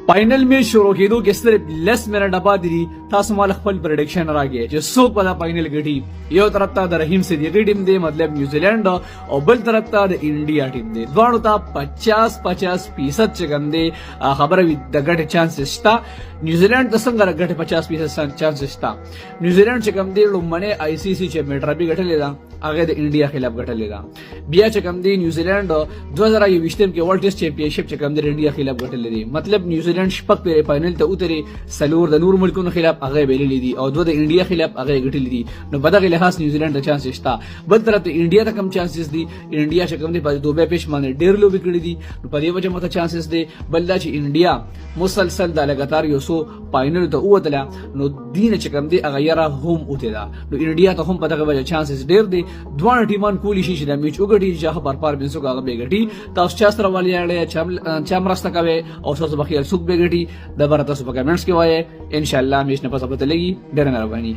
फाइनल में شروع کېدو کې صرف 10 منټه بعد دي تاسو مال خپل پریډکشن راګي چې څوک په فائنل ګټي. یو طرف ته د رحیم صدیقی ټیم دی مطلب نیوزیلند او بل طرف ته د انډیا ټیم دی. دواړو ته 50% چې کوم دی خبره د ګټه چانس شته. نیوزیلند د څنګه ګټه 50% چانس شته. نیوزیلند چې کوم دی لومړنی آی سی سی چیمپیونټ را به ګټلې ده هغه د انډیا خلاف ګټلې ده. بیا چې کوم دی نیوزیلند 2021 کې ورلد ټیسټ چیمپیونشپ چې کوم دی انډیا خلاف ګټلې دي. مطلب نیوزیلند شپږ په فائنل ته وتري سلور د نور ملکونو خلاف هغه بیللې دي او دوه د انډیا خلاف هغه ګټلې دي. نو په دغه لحاظ نیوزیلند ته چانس شته. بل طرف ته انډیا ته کم چانسز دي. انډیا چې کوم دی په دوه پیش باندې ډېر لوبي کړې دي. نو په دې وجه مته چانسز دي. بل دا چې انډیا مسلسل د لګاتار یو سو فائنل ته وتله نو دین چې کوم دی هغه یاره هم اوته ده. نو انډیا ته هم په دغه وجه چانسز ډېر دي. دوه ټیمان کولی شي چې د میچ وګټي چې هغه پر بنسو هغه بګټي. تاسو چا سره والی اړه چا مرسته کوي او تاسو به خیال سوق بګټي د بر تاسو په کمنټس کې وایي. ان شاء الله میچ نه پس پته لګي. ډېر مهرباني.